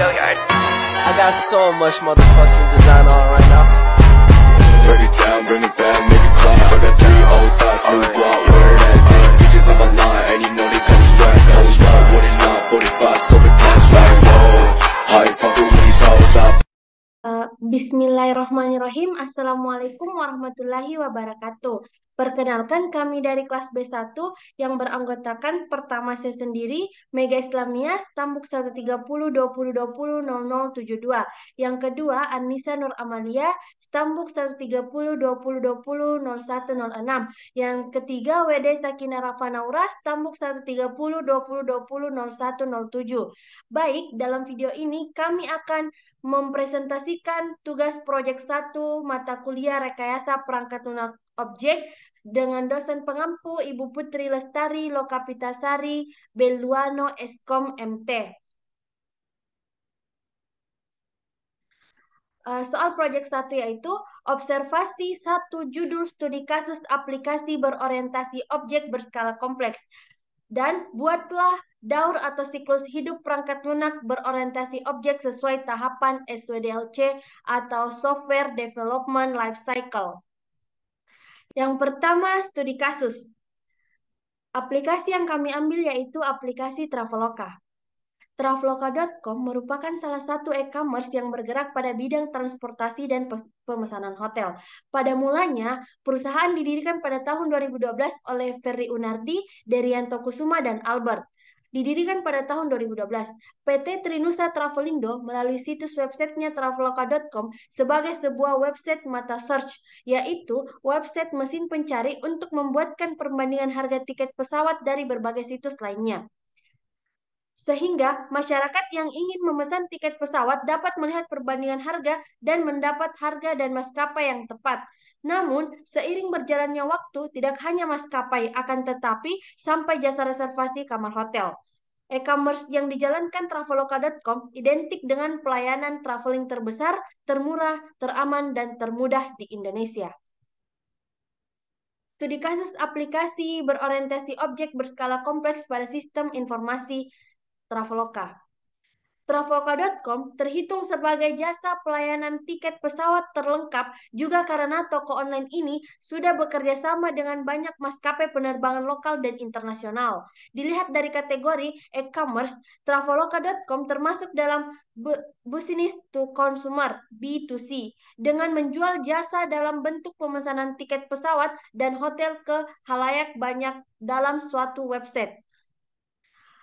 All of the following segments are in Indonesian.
I got so much motherfucking design on right now. Break it down, bring it back, make it clap. I got 3 old thoughts, new block, where that damn bitches on my line, and you know they come straight. Hold up, what it not, 45, scope it cash like whoa. How you fucking with these hoes up? Bismillahirrahmanirrahim. Assalamualaikum warahmatullahi wabarakatuh. Perkenalkan, kami dari kelas B1 yang beranggotakan pertama saya sendiri, Mega Islamiyah, Tambuk 13020200072. Yang kedua, Anissa Nur Amalia, Stambuk 13020200106. Yang ketiga, WD Sakina Rafanaura, Stambuk 13020200107. Baik, dalam video ini kami akan mempresentasikan tugas proyek 1 mata kuliah Rekayasa Perangkat Lunak Objek dengan dosen pengampu Ibu Putri Lestari Lokapitasari Beluano Eskom MT. Soal proyek 1 yaitu observasi 1 judul studi kasus aplikasi berorientasi objek berskala kompleks. Dan buatlah daur atau siklus hidup perangkat lunak berorientasi objek sesuai tahapan SWDLC atau Software Development Life Cycle. Yang pertama, studi kasus. Aplikasi yang kami ambil yaitu aplikasi Traveloka. Traveloka.com merupakan salah satu e-commerce yang bergerak pada bidang transportasi dan pemesanan hotel. Pada mulanya, perusahaan didirikan pada tahun 2012 oleh Ferry Unardi, Derianto Kusuma, dan Albert. Didirikan pada tahun 2012, PT Trinusa Travelindo melalui situs websitenya Traveloka.com sebagai sebuah website mata search, yaitu website mesin pencari untuk membuatkan perbandingan harga tiket pesawat dari berbagai situs lainnya. Sehingga masyarakat yang ingin memesan tiket pesawat dapat melihat perbandingan harga dan mendapat harga dan maskapai yang tepat. Namun, seiring berjalannya waktu, tidak hanya maskapai, akan tetapi sampai jasa reservasi kamar hotel. E-commerce yang dijalankan Traveloka.com identik dengan pelayanan traveling terbesar, termurah, teraman, dan termudah di Indonesia. Studi kasus aplikasi berorientasi objek berskala kompleks pada sistem informasi Traveloka. Traveloka.com terhitung sebagai jasa pelayanan tiket pesawat terlengkap juga karena toko online ini sudah bekerja sama dengan banyak maskapai penerbangan lokal dan internasional. Dilihat dari kategori e-commerce, Traveloka.com termasuk dalam business to consumer (B2C) dengan menjual jasa dalam bentuk pemesanan tiket pesawat dan hotel ke khalayak banyak dalam suatu website.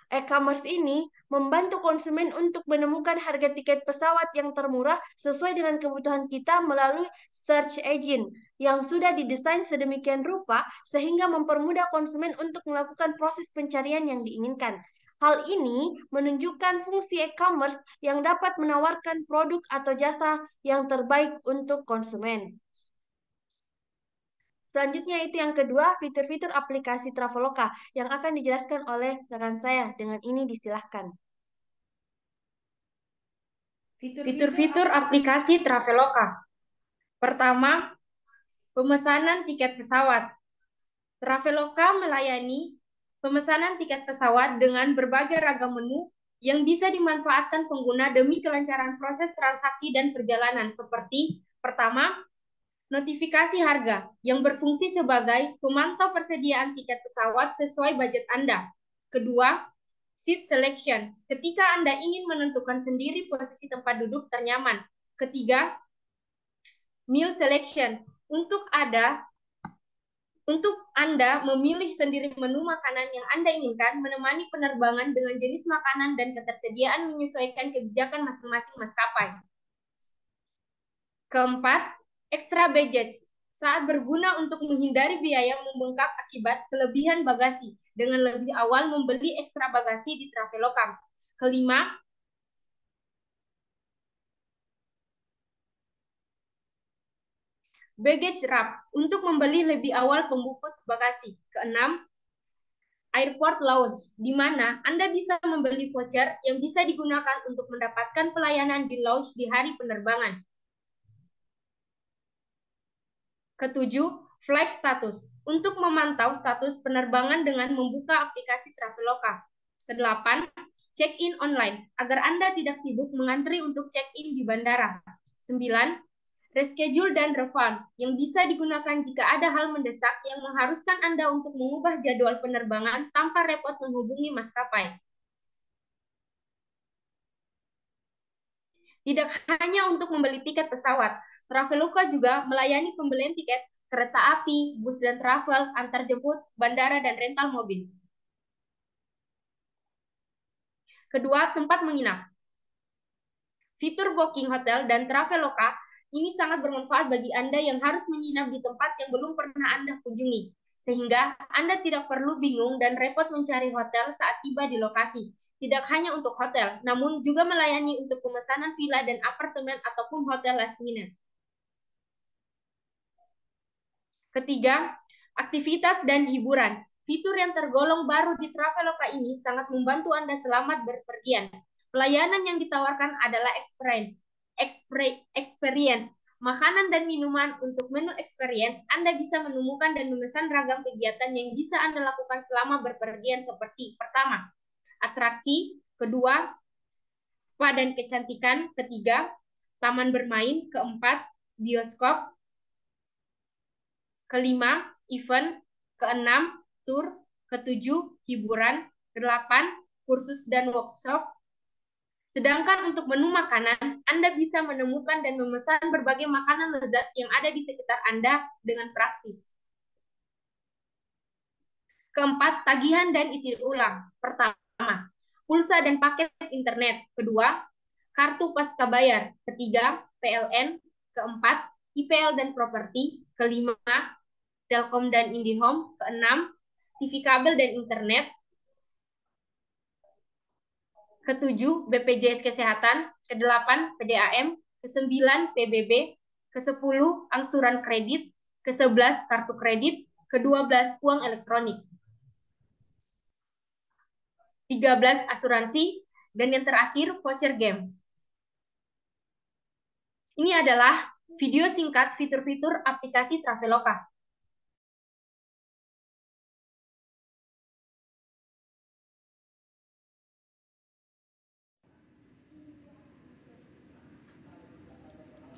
E-commerce ini membantu konsumen untuk menemukan harga tiket pesawat yang termurah sesuai dengan kebutuhan kita melalui search engine yang sudah didesain sedemikian rupa sehingga mempermudah konsumen untuk melakukan proses pencarian yang diinginkan. Hal ini menunjukkan fungsi e-commerce yang dapat menawarkan produk atau jasa yang terbaik untuk konsumen. Selanjutnya itu yang kedua, fitur-fitur aplikasi Traveloka yang akan dijelaskan oleh rekan saya. Dengan ini disilahkan. Fitur-fitur aplikasi Traveloka. Pertama, pemesanan tiket pesawat. Traveloka melayani pemesanan tiket pesawat dengan berbagai ragam menu yang bisa dimanfaatkan pengguna demi kelancaran proses transaksi dan perjalanan seperti pertama, notifikasi harga yang berfungsi sebagai pemantau persediaan tiket pesawat sesuai budget Anda. Kedua, seat selection, ketika Anda ingin menentukan sendiri posisi tempat duduk ternyaman. Ketiga, meal selection, untuk Anda memilih sendiri menu makanan yang Anda inginkan, menemani penerbangan dengan jenis makanan dan ketersediaan menyesuaikan kebijakan masing-masing maskapai. Keempat, extra baggage, saat berguna untuk menghindari biaya membengkak akibat kelebihan bagasi, dengan lebih awal membeli ekstra bagasi di Traveloka. Kelima, baggage wrap, untuk membeli lebih awal pembungkus bagasi. Keenam, airport lounge, di mana Anda bisa membeli voucher yang bisa digunakan untuk mendapatkan pelayanan di lounge di hari penerbangan. Ketujuh, flight status, untuk memantau status penerbangan dengan membuka aplikasi Traveloka. Kedelapan, check-in online agar Anda tidak sibuk mengantri untuk check-in di bandara. 9. Reschedule dan refund yang bisa digunakan jika ada hal mendesak yang mengharuskan Anda untuk mengubah jadwal penerbangan tanpa repot menghubungi maskapai. Tidak hanya untuk membeli tiket pesawat, Traveloka juga melayani pembelian tiket kereta api, bus dan travel, antarjemput, bandara, dan rental mobil. Kedua, tempat menginap. Fitur booking hotel dan Traveloka ini sangat bermanfaat bagi Anda yang harus menginap di tempat yang belum pernah Anda kunjungi, sehingga Anda tidak perlu bingung dan repot mencari hotel saat tiba di lokasi. Tidak hanya untuk hotel, namun juga melayani untuk pemesanan villa dan apartemen ataupun hotel last minute. Ketiga, aktivitas dan hiburan. Fitur yang tergolong baru di Traveloka ini sangat membantu Anda selamat berpergian. Pelayanan yang ditawarkan adalah experience. Makanan dan minuman untuk menu experience, Anda bisa menemukan dan memesan ragam kegiatan yang bisa Anda lakukan selama berpergian seperti pertama, atraksi, kedua, spa dan kecantikan, ketiga, taman bermain, keempat, bioskop, kelima, event, keenam, tur, ketujuh, hiburan, kedelapan, kursus dan workshop. Sedangkan untuk menu makanan, Anda bisa menemukan dan memesan berbagai makanan lezat yang ada di sekitar Anda dengan praktis. Keempat, tagihan dan isi ulang. Pertama, pulsa dan paket internet. Kedua, kartu pascabayar. Ketiga, PLN. Keempat, IPL dan properti. Kelima, Telkom dan IndiHome. Keenam, TV kabel dan internet. Ketujuh, BPJS Kesehatan. Kedelapan, PDAM. Kesembilan, PBB. Kesepuluh, angsuran kredit. Kesebelas, kartu kredit. Kedua-belas, uang elektronik. 13, asuransi. Dan yang terakhir, voucher game. Ini adalah video singkat fitur-fitur aplikasi Traveloka.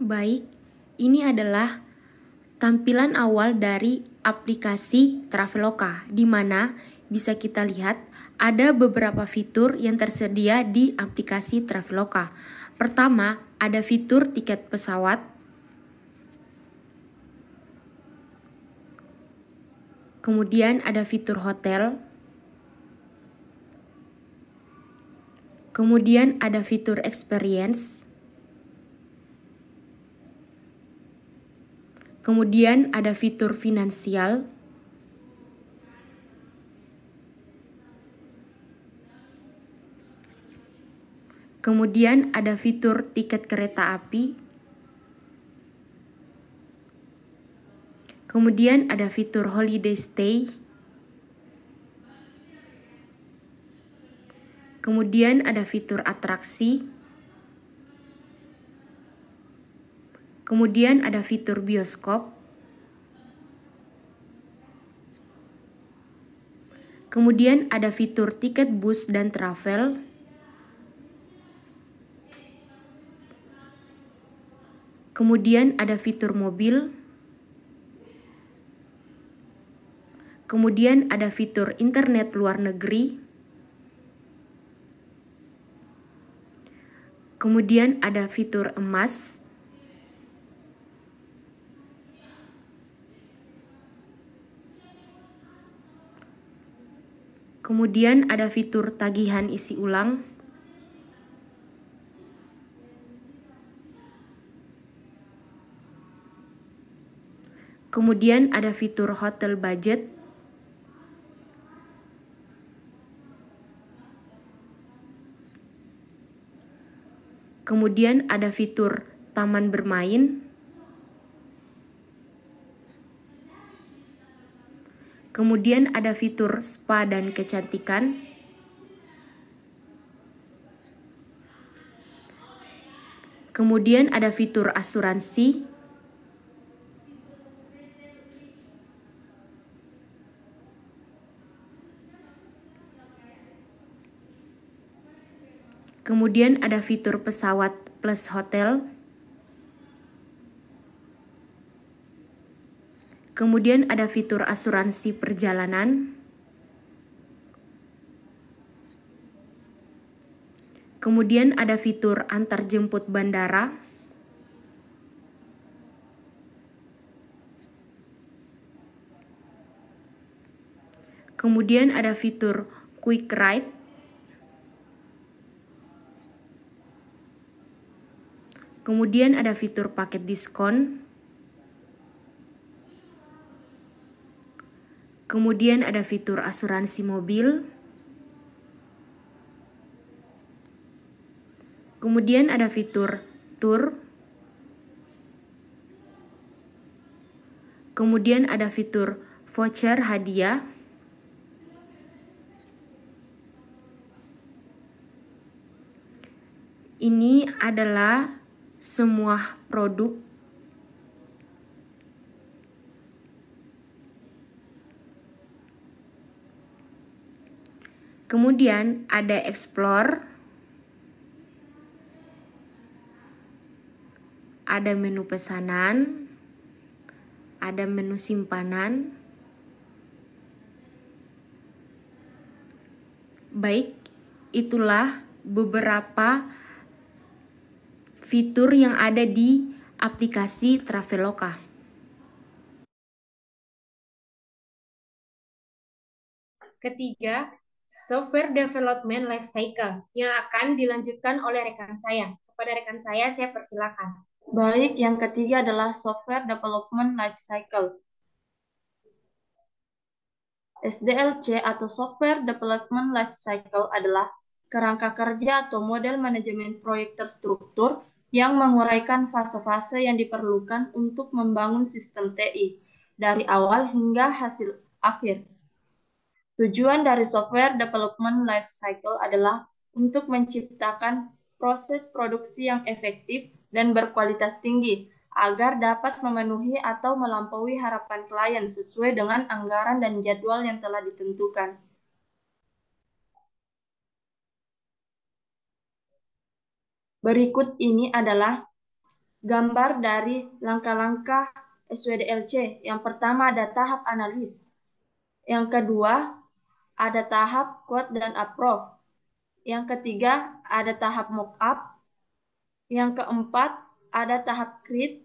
Baik, ini adalah tampilan awal dari aplikasi Traveloka, di mana bisa kita lihat ada beberapa fitur yang tersedia di aplikasi Traveloka. Pertama, ada fitur tiket pesawat. Kemudian ada fitur hotel. Kemudian ada fitur experience. Kemudian ada fitur finansial. Kemudian ada fitur tiket kereta api. Kemudian ada fitur holiday stay. Kemudian ada fitur atraksi. Kemudian ada fitur bioskop. Kemudian ada fitur tiket bus dan travel. Kemudian ada fitur mobil. Kemudian ada fitur internet luar negeri. Kemudian ada fitur emas. Kemudian ada fitur tagihan isi ulang. Kemudian ada fitur hotel budget. Kemudian ada fitur taman bermain. Kemudian ada fitur spa dan kecantikan. Kemudian ada fitur asuransi. Kemudian ada fitur pesawat plus hotel. Kemudian ada fitur asuransi perjalanan. Kemudian ada fitur antar jemput bandara. Kemudian ada fitur quick ride. Kemudian ada fitur paket diskon. Kemudian ada fitur asuransi mobil. Kemudian ada fitur tour. Kemudian ada fitur voucher hadiah. Ini adalah semua produk kemudian ada explore, ada menu pesanan, ada menu simpanan. Baik, itulah beberapa fitur yang ada di aplikasi Traveloka. Ketiga, software development life cycle yang akan dilanjutkan oleh rekan saya. Kepada rekan saya persilakan. Baik, yang ketiga adalah software development life cycle. SDLC atau Software Development Life Cycle adalah kerangka kerja atau model manajemen proyek terstruktur yang menguraikan fase-fase yang diperlukan untuk membangun sistem TI dari awal hingga hasil akhir. Tujuan dari Software Development Life Cycle adalah untuk menciptakan proses produksi yang efektif dan berkualitas tinggi agar dapat memenuhi atau melampaui harapan klien sesuai dengan anggaran dan jadwal yang telah ditentukan. Berikut ini adalah gambar dari langkah-langkah SWDLC. Yang pertama ada tahap analis. Yang kedua ada tahap quote dan approve. Yang ketiga ada tahap mock-up. Yang keempat ada tahap create.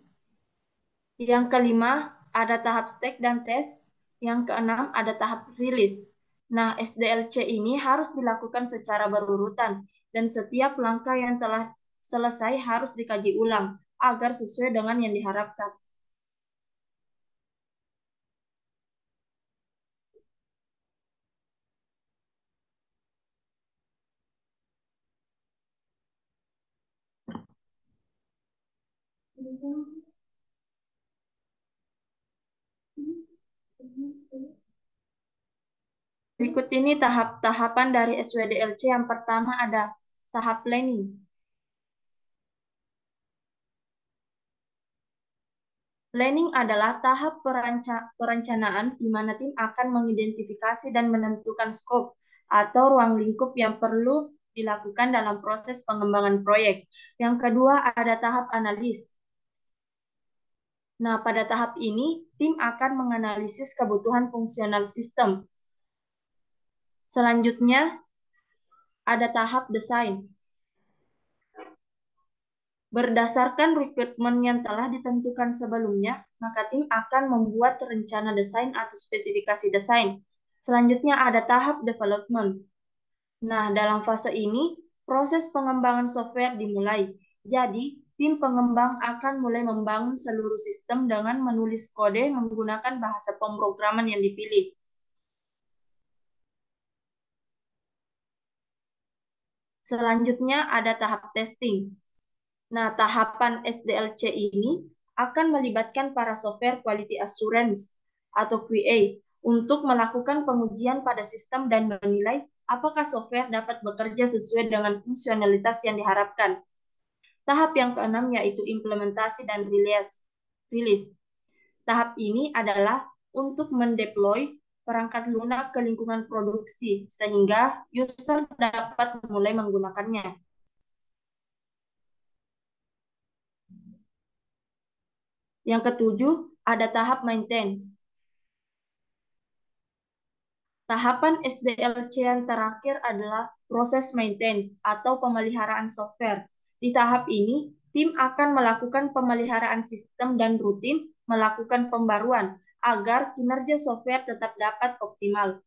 Yang kelima ada tahap stake dan test. Yang keenam ada tahap release. Nah, SDLC ini harus dilakukan secara berurutan dan setiap langkah yang telah selesai harus dikaji ulang agar sesuai dengan yang diharapkan. Berikut ini tahap-tahapan dari SWDLC. Yang pertama ada tahap planning. Planning adalah tahap perencanaan di mana tim akan mengidentifikasi dan menentukan skop atau ruang lingkup yang perlu dilakukan dalam proses pengembangan proyek. Yang kedua ada tahap analis. Nah, pada tahap ini, tim akan menganalisis kebutuhan fungsional sistem. Selanjutnya, ada tahap desain. Berdasarkan requirement yang telah ditentukan sebelumnya, maka tim akan membuat rencana desain atau spesifikasi desain. Selanjutnya ada tahap development. Nah, dalam fase ini, proses pengembangan software dimulai. Jadi, tim pengembang akan mulai membangun seluruh sistem dengan menulis kode menggunakan bahasa pemrograman yang dipilih. Selanjutnya ada tahap testing. Nah, tahapan SDLC ini akan melibatkan para software quality assurance atau QA untuk melakukan pengujian pada sistem dan menilai apakah software dapat bekerja sesuai dengan fungsionalitas yang diharapkan. Tahap yang keenam yaitu implementasi dan release. Tahap ini adalah untuk mendeploy perangkat lunak ke lingkungan produksi sehingga user dapat mulai menggunakannya. Yang ketujuh, ada tahap maintenance. Tahapan SDLC yang terakhir adalah proses maintenance atau pemeliharaan software. Di tahap ini, tim akan melakukan pemeliharaan sistem dan rutin melakukan pembaruan agar kinerja software tetap dapat optimal.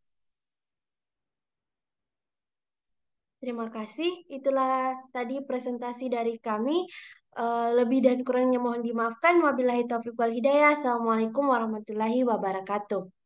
Terima kasih. Itulah tadi presentasi dari kami. Lebih dan kurangnya mohon dimaafkan. Wabillahi taufiq wal hidayah. Assalamualaikum warahmatullahi wabarakatuh.